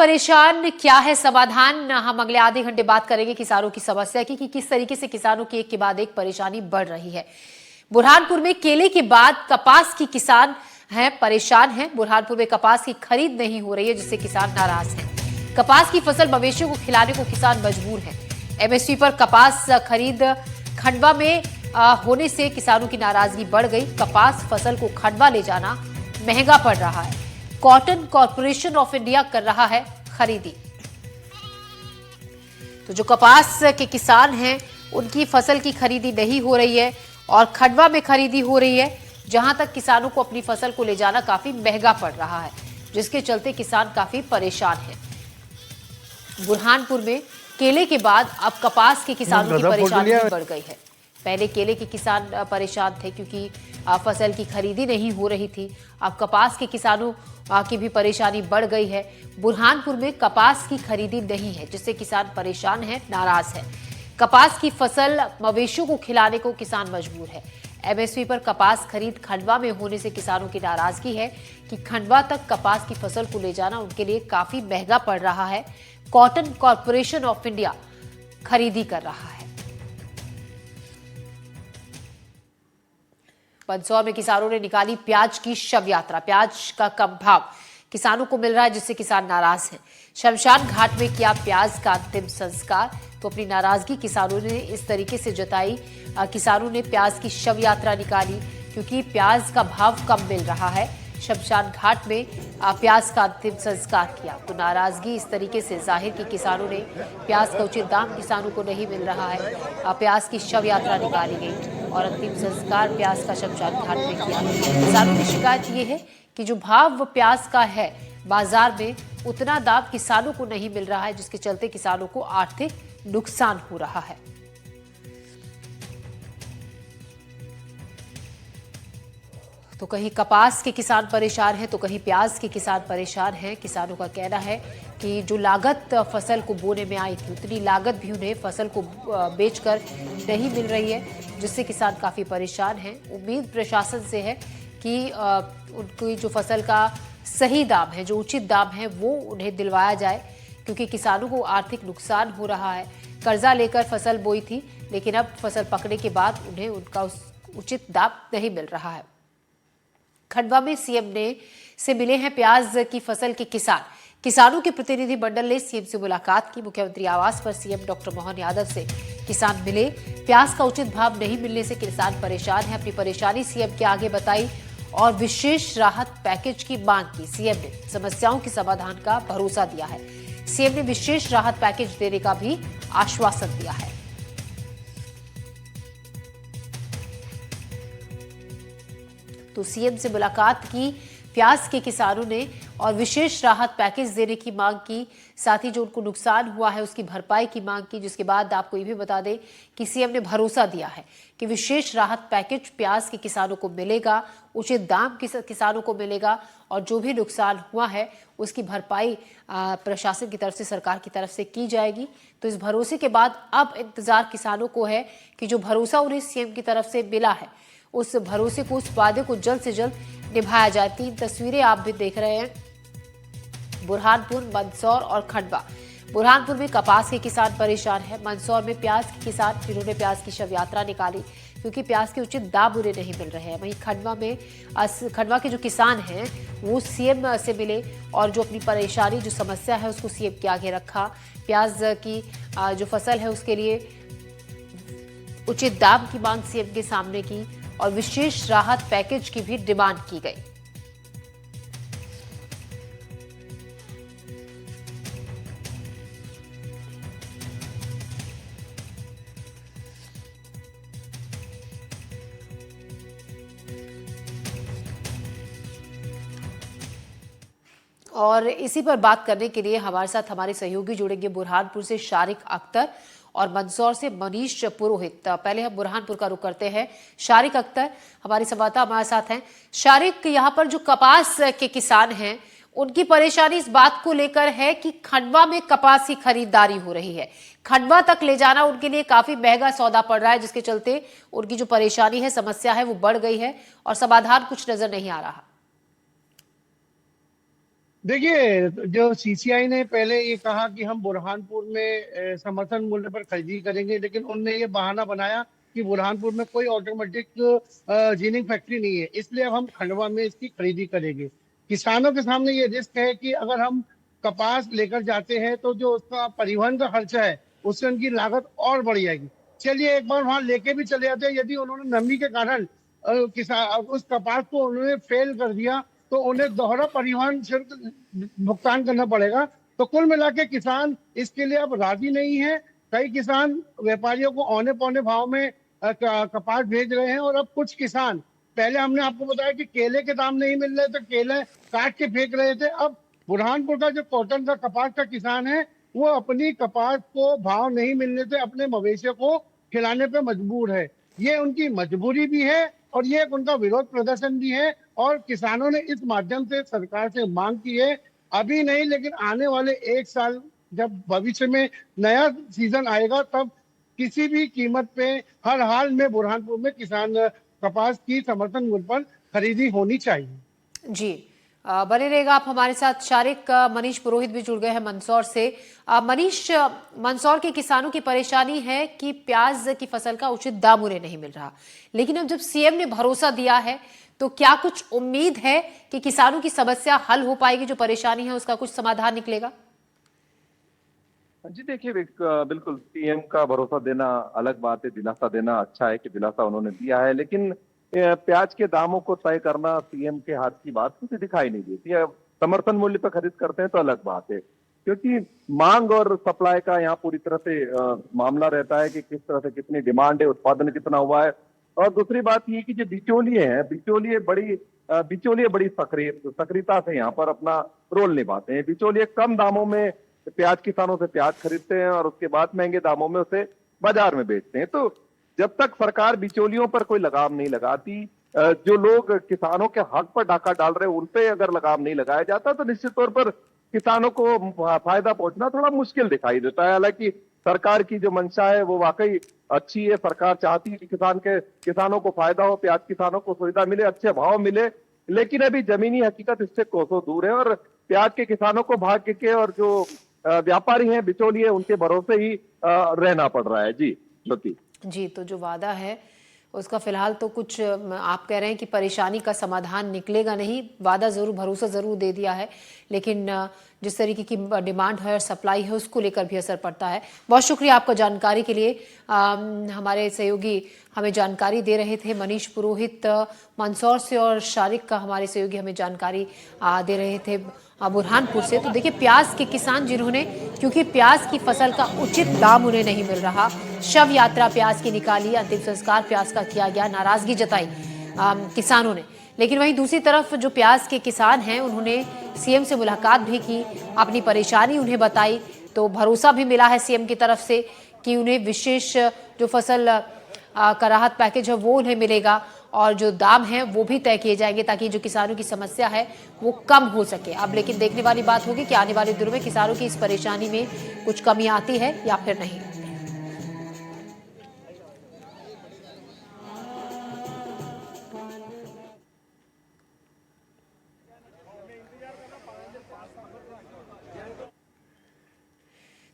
परेशान क्या है समाधान, हम अगले आधे घंटे बात करेंगे किसानों की समस्या की कि किस तरीके से किसानों की एक के बाद एक परेशानी बढ़ रही है। बुरहानपुर में केले के बाद कपास की किसान हैं परेशान हैं। बुरहानपुर में कपास की खरीद नहीं हो रही है जिससे किसान नाराज हैं। कपास की फसल मवेशियों को खिलाने को किसान मजबूर हैं। एमएसपी पर कपास खरीद खंडवा में होने से किसानों की नाराजगी बढ़ गई। कपास फसल को खंडवा ले जाना महंगा पड़ रहा है। कॉटन कॉर्पोरेशन ऑफ इंडिया कर रहा है खरीदी। तो जो कपास के किसान हैं उनकी फसल की खरीदी नहीं हो रही है और खंडवा में खरीदी हो रही है, जहां तक किसानों को अपनी फसल को ले जाना काफी महंगा पड़ रहा है, जिसके चलते किसान काफी परेशान हैं। बुरहानपुर में केले के बाद अब कपास के किसानों की परेशानी बढ़ गई है। पहले केले के किसान परेशान थे क्योंकि फसल की खरीदी नहीं हो रही थी। अब कपास के किसानों की भी परेशानी बढ़ गई है। बुरहानपुर में कपास की खरीदी नहीं है जिससे किसान परेशान है, नाराज है। कपास की फसल मवेशियों को खिलाने को किसान मजबूर है। एमएसपी पर कपास खरीद खंडवा में होने से किसानों की नाराजगी है कि खंडवा तक कपास की फसल को ले जाना उनके लिए काफी महंगा पड़ रहा है। कॉटन कॉर्पोरेशन ऑफ इंडिया खरीदी कर रहा है। मंदसौर में किसानों ने निकाली प्याज की शव यात्रा। प्याज का कम भाव किसानों को मिल रहा है जिससे किसान नाराज हैं। शमशान घाट में किया प्याज का अंतिम संस्कार। तो अपनी नाराजगी किसानों ने इस तरीके से जताई। किसानों ने प्याज की शव यात्रा निकाली क्योंकि प्याज का भाव कम मिल रहा है। शमशान घाट में प्याज का अंतिम संस्कार किया। तो नाराजगी इस तरीके से जाहिर की किसानों ने। प्याज का उचित दाम किसानों को नहीं मिल रहा है। प्याज की शव यात्रा निकाली गई और अंतिम संस्कार प्याज का शमशान घाट में किया। किसानों की शिकायत ये है कि जो भाव प्याज का है बाजार में उतना दाम किसानों को नहीं मिल रहा है, जिसके चलते किसानों को आर्थिक नुकसान हो रहा है। तो कहीं कपास के किसान परेशान हैं तो कहीं प्याज के किसान परेशान हैं। किसानों का कहना है कि जो लागत फसल को बोने में आई थी उतनी लागत भी उन्हें फसल को बेचकर नहीं मिल रही है, जिससे किसान काफी परेशान हैं। उम्मीद प्रशासन से है कि उनकी जो फसल का सही दाम है, जो उचित दाम है, वो उन्हें दिलवाया जाए क्योंकि किसानों को आर्थिक नुकसान हो रहा है। कर्जा लेकर फसल बोई थी लेकिन अब फसल पकने के बाद उन्हें उनका उचित दाम नहीं मिल रहा है। खंडवा में सीएम से मिले हैं प्याज की फसल के किसान। किसानों के प्रतिनिधि मंडल ने सीएम से मुलाकात की। मुख्यमंत्री आवास पर सीएम डॉक्टर मोहन यादव से किसान मिले। प्याज का उचित भाव नहीं मिलने से किसान परेशान है। अपनी परेशानी सीएम के आगे बताई और विशेष राहत पैकेज की मांग की। सीएम ने समस्याओं के समाधान का भरोसा दिया है। सीएम ने विशेष राहत पैकेज देने का भी आश्वासन दिया है। तो सीएम से मुलाकात की प्याज के किसानों ने और विशेष राहत पैकेज देने की मांग की। साथ ही जो उनको नुकसान हुआ है उसकी भरपाई की मांग की, जिसके बाद आपको ये भी बता दें कि सीएम ने भरोसा दिया है कि विशेष राहत पैकेज प्याज के किसानों को मिलेगा, उचित दाम किसानों को मिलेगा और जो भी नुकसान हुआ है उसकी भरपाई प्रशासन की तरफ से, सरकार की तरफ से की जाएगी। तो इस भरोसे के बाद अब इंतजार किसानों को है कि जो भरोसा उन्हें सीएम की तरफ से मिला है उस भरोसे को, उस वादे को जल्द से जल्द निभाया जाए। 3 तस्वीरें आप भी देख रहे हैं, बुरहानपुर, मंदसौर और खंडवा। बुरहानपुर में कपास के किसान परेशान हैं। मंदसौर में प्याज के किसान, जिन्होंने प्याज की शव यात्रा निकाली क्योंकि प्याज के उचित दाम उन्हें नहीं मिल रहे हैं। वहीं खंडवा के जो किसान हैं वो सीएम से मिले और जो अपनी परेशानी, जो समस्या है उसको सीएम के आगे रखा। प्याज की जो फसल है उसके लिए उचित दाम की मांग सीएम के सामने की और विशेष राहत पैकेज की भी डिमांड की गई। और इसी पर बात करने के लिए हमारे साथ हमारे सहयोगी जुड़ेंगे बुरहानपुर से शारिक अख्तर और मंदसौर से मनीष पुरोहित। पहले हम बुरहानपुर का रुख करते हैं। शारिक अख्तर हमारे संवाददाता हमारे साथ हैं। शारिक, यहाँ पर जो कपास के किसान हैं उनकी परेशानी इस बात को लेकर है कि खंडवा में कपास की खरीदारी हो रही है, खंडवा तक ले जाना उनके लिए काफी महंगा सौदा पड़ रहा है, जिसके चलते उनकी जो परेशानी है, समस्या है, वो बढ़ गई है और समाधान कुछ नजर नहीं आ रहा। देखिए, जो सीसीआई ने पहले ये कहा कि हम बुरहानपुर में समर्थन मूल्य पर खरीदी करेंगे, लेकिन उनने ये बहाना बनाया कि बुरहानपुर में कोई ऑटोमेटिक जीनिंग फैक्ट्री नहीं है, इसलिए अब हम खंडवा में इसकी खरीदी करेंगे। किसानों के सामने ये रिस्क है कि अगर हम कपास लेकर जाते हैं तो जो उसका परिवहन का खर्चा है उससे उनकी लागत और बढ़ जाएगी। चलिए एक बार वहां लेके भी चले जाते हैं, यदि उन्होंने नमी के कारण किसान उस कपास को उन्होंने फेल कर दिया तो उन्हें दोहरा परिवहन शुल्क भुगतान करना पड़ेगा। तो कुल मिला के किसान इसके लिए अब राजी नहीं है। कई किसान व्यापारियों को औने पौने भाव में कपास भेज रहे हैं, और अब कुछ किसान, पहले हमने आपको बताया कि केले के दाम नहीं मिल रहे तो केले काट के फेंक रहे थे, अब बुरहानपुर का जो कॉटन का कपास का किसान है वो अपनी कपास को भाव नहीं मिलने से अपने मवेशियों को खिलाने पे मजबूर है। ये उनकी मजबूरी भी है और ये एक उनका विरोध प्रदर्शन भी है, और किसानों ने इस माध्यम से सरकार से मांग की है, अभी नहीं लेकिन आने वाले एक साल जब भविष्य में नया सीजन आएगा तब किसी भी कीमत पे हर हाल में बुरहानपुर में किसान कपास की समर्थन मूल्य पर खरीदी होनी चाहिए। जी, बने रहेगा आप हमारे साथ। शारिक, मनीष पुरोहित भी जुड़ गए हैं मंदसौर से। मनीष, मंदसौर के किसानों की परेशानी है कि प्याज की फसल का उचित दाम उन्हें नहीं मिल रहा, लेकिन अब जब सीएम ने भरोसा दिया है तो क्या कुछ उम्मीद है कि किसानों की समस्या हल हो पाएगी, जो परेशानी है उसका कुछ समाधान निकलेगा? जी देखिए, बिल्कुल सीएम का भरोसा देना अलग बात है, दिलासा देना अच्छा है कि दिलासा उन्होंने दिया है, लेकिन प्याज के दामों को तय करना सीएम के हाथ की बात मुझे दिखाई नहीं देती है। समर्थन मूल्य पर खरीद करते हैं तो अलग बात है, क्योंकि मांग और सप्लाई का यहाँ पूरी तरह से मामला रहता है कि किस तरह से कितनी डिमांड है, उत्पादन कितना हुआ है। और दूसरी बात ये कि जो बिचौलिए हैं, बिचौलिए बड़ी सक्रियता से यहाँ पर अपना रोल निभाते हैं। बिचौलिए कम दामों में प्याज किसानों से प्याज खरीदते हैं और उसके बाद महंगे दामों में उसे बाजार में बेचते हैं। तो जब तक सरकार बिचौलियों पर कोई लगाम नहीं लगाती, जो लोग किसानों के हक पर डाका डाल रहे हैं उन पे अगर लगाम नहीं लगाया जाता तो निश्चित तौर पर किसानों को फायदा पहुंचना थोड़ा मुश्किल दिखाई देता है। हालांकि सरकार की जो मंशा है वो वाकई अच्छी है। सरकार चाहती है कि किसानों को फायदा हो, प्याज किसानों को सुविधा मिले, अच्छे भाव मिले, लेकिन अभी जमीनी हकीकत इससे कोसों दूर है और प्याज के किसानों को भाग्य के और जो व्यापारी हैं, बिचौलिए, उनके भरोसे ही रहना पड़ रहा है। जी ज्योति जी, तो जो वादा है उसका फिलहाल तो कुछ आप कह रहे हैं कि परेशानी का समाधान निकलेगा नहीं। वादा जरूर, भरोसा जरूर दे दिया है, लेकिन जिस तरीके की डिमांड है और सप्लाई है उसको लेकर भी असर पड़ता है। बहुत शुक्रिया आपका जानकारी के लिए। हमारे सहयोगी हमें जानकारी दे रहे थे, मनीष पुरोहित मंदसौर से, और शारिक का हमारे सहयोगी हमें जानकारी दे रहे थे बुरहानपुर से। तो देखिए, प्याज के किसान जिन्होंने, क्योंकि प्याज की फसल का उचित दाम उन्हें नहीं मिल रहा, शव यात्रा प्याज की निकाली, अंतिम संस्कार प्याज का किया गया, नाराजगी जताई किसानों ने। लेकिन वहीं दूसरी तरफ जो प्याज के किसान हैं उन्होंने सीएम से मुलाकात भी की, अपनी परेशानी उन्हें बताई, तो भरोसा भी मिला है सीएम की तरफ से कि उन्हें विशेष जो फसल का राहत पैकेज है वो उन्हें मिलेगा, और जो दाम है वो भी तय किए जाएंगे ताकि जो किसानों की समस्या है वो कम हो सके। अब लेकिन देखने वाली बात होगी कि आने वाले दिनों में किसानों की इस परेशानी में कुछ कमी आती है या फिर नहीं।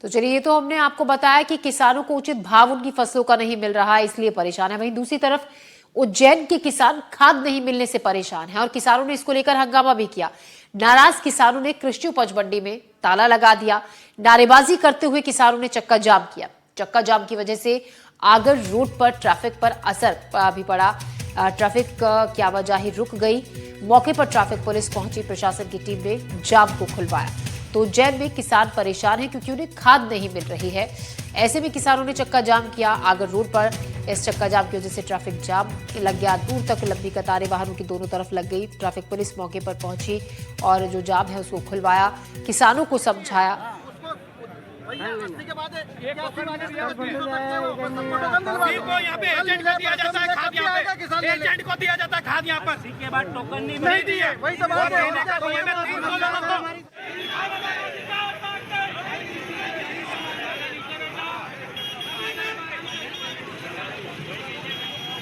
तो चलिए, ये तो हमने आपको बताया कि किसानों को उचित भाव उनकी फसलों का नहीं मिल रहा है, इसलिए परेशान है। वहीं दूसरी तरफ उज्जैन के किसान खाद नहीं मिलने से परेशान हैं और किसानों ने इसको लेकर हंगामा भी किया। नाराज किसानों ने कृषि उपज मंडी में ताला लगा दिया। नारेबाजी करते हुए किसानों ने चक्का जाम किया। चक्का जाम की वजह से आगर रोड पर ट्रैफिक पर असर भी पड़ा। ट्रैफिक की आवाजाही रुक गई। मौके पर ट्रैफिक पुलिस पहुंची, प्रशासन की टीम ने जाम को खुलवाया। तो उज्जैन में किसान परेशान हैं क्योंकि उन्हें खाद नहीं मिल रही है। ऐसे में किसानों ने चक्का जाम किया आगर रोड पर। इस चक्का जाम की वजह से ट्रैफिक जाम लग गया, दूर तक लंबी कतारें वाहनों की दोनों तरफ लग गई। ट्रैफिक पुलिस मौके पर पहुंची और जो जाम है उसको खुलवाया, किसानों को समझाया।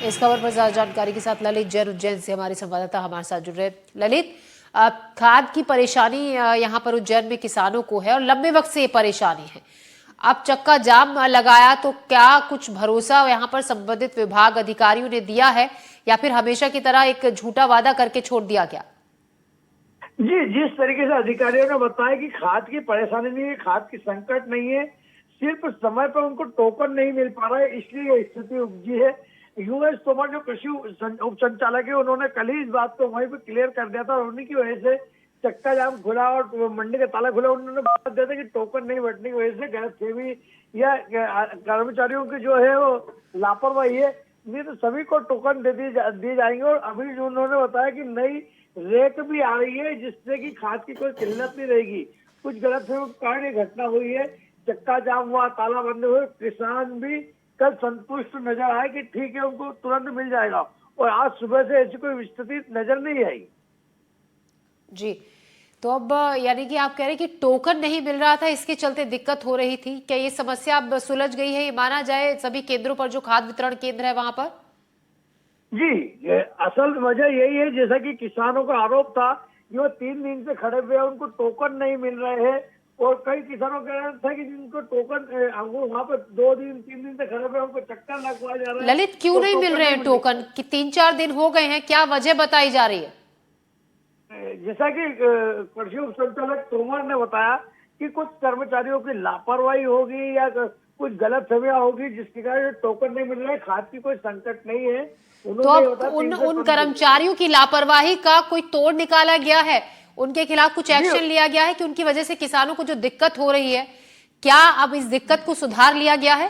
इस खबर पर ज्यादा जानकारी के साथ ललित जैन उज्जैन से हमारे संवाददाता हमारे साथ जुड़ रहे। ललित, खाद की परेशानी यहाँ पर उज्जैन में किसानों को है और लंबे वक्त से ये परेशानी है। अब चक्का जाम लगाया तो क्या कुछ भरोसा यहाँ पर संबंधित विभाग अधिकारियों ने दिया है या फिर हमेशा की तरह एक झूठा वादा करके छोड़ दिया गया? जी, जिस तरीके से अधिकारियों ने बताया कि खाद की परेशानी नहीं है, खाद की संकट नहीं है, सिर्फ समय पर उनको टोकन नहीं मिल पा रहा है, इसलिए ये स्थिति उपजी है। यूएस तोमर जो कृषि उप संचालक है, उन्होंने कल ही इस बात को वहीं पर क्लियर कर दिया था और उन्हीं की वजह से चक्का जाम खुला और मंडी का ताला खुला। उन्होंने बता दिया था कि टोकन नहीं बंटने की वजह से गलतफहमी या कर्मचारियों की जो है वो लापरवाही है, नहीं तो सभी को टोकन दिए जाएंगे। और अभी जो उन्होंने बताया कि नई रेक भी आ रही है जिससे कि खाद की कोई किल्लत नहीं रहेगी। कुछ गलतफहमी के कारण ये घटना हुई है, चक्का जाम हुआ, ताला बंद हुए। किसान भी कल संतुष्ट नजर आए कि ठीक है, उनको तुरंत मिल जाएगा और आज सुबह से ऐसी कोई स्थिति नजर नहीं आई। जी, तो अब यानी कि आप कह रहे हैं कि टोकन नहीं मिल रहा था, इसके चलते दिक्कत हो रही थी। क्या ये समस्या अब सुलझ गई है, ये माना जाए सभी केंद्रों पर जो खाद वितरण केंद्र है वहां पर? जी, असल वजह यही है, जैसा कि किसानों का आरोप था कि वो 3 दिन से खड़े हुए हैं, उनको टोकन नहीं मिल रहे हैं और कई किसानों का कहना था कि जिनको टोकन वो वहाँ पर 2 दिन 3 दिन से खड़े हुए, उनको चक्कर लगवाया जा रहा है। ललित, क्यों तो नहीं मिल रहे हैं टोकन? कि 3-4 दिन हो गए हैं, क्या वजह बताई जा रही है? जैसा कि कृषि उप संचालक तोमर ने बताया कि कुछ कर्मचारियों की लापरवाही होगी या कुछ गलत फहमियां होगी जिसके कारण टोकन नहीं मिल रहा है। खाद की कोई संकट नहीं है। तो अब उन कर्मचारियों की लापरवाही का कोई तोड़ निकाला गया है? उनके खिलाफ कुछ एक्शन लिया गया है कि उनकी वजह से किसानों को जो दिक्कत हो रही है, क्या अब इस दिक्कत को सुधार लिया गया है?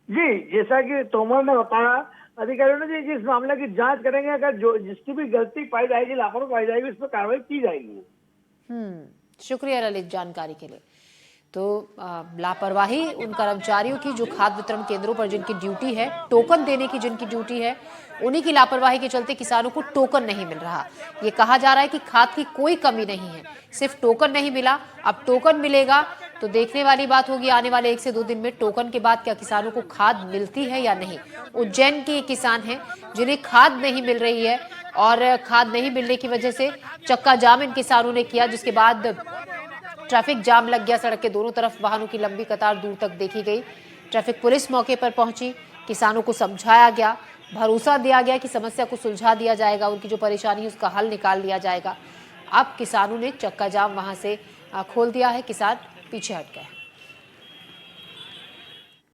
जी, जैसा कि तोमर ने बताया, अधिकारियों ने जी इस मामले की जांच करेंगे। अगर जो जिसकी भी गलती पाई जाएगी, लापरवाही पाई जाएगी, उस पर कार्रवाई की जाएगी। शुक्रिया ललित जानकारी के लिए। तो लापरवाही उन कर्मचारियों की जो खाद वितरण केंद्रों पर जिनकी ड्यूटी है, टोकन देने की जिनकी ड्यूटी है, उन्हीं की लापरवाही के चलते किसानों को टोकन नहीं मिल रहा। ये कहा जा रहा है कि खाद की कोई कमी नहीं है, सिर्फ टोकन नहीं मिला। अब टोकन मिलेगा तो देखने वाली बात होगी आने वाले 1 से 2 दिन में टोकन के बाद क्या किसानों को खाद मिलती है या नहीं। उज्जैन के किसान हैं जिन्हें खाद नहीं मिल रही है और खाद नहीं मिलने की वजह से चक्का जाम इन किसानों ने किया, जिसके बाद ट्रैफिक जाम लग गया। सड़क के दोनों तरफ वाहनों की लंबी कतार दूर तक देखी गई। ट्रैफिक पुलिस मौके पर पहुंची, किसानों को समझाया गया, भरोसा दिया गया कि समस्या को सुलझा दिया जाएगा, उनकी जो परेशानी है उसका हल निकाल लिया जाएगा। अब किसानों ने चक्का जाम वहां से खोल दिया है, किसान पीछे हट गए।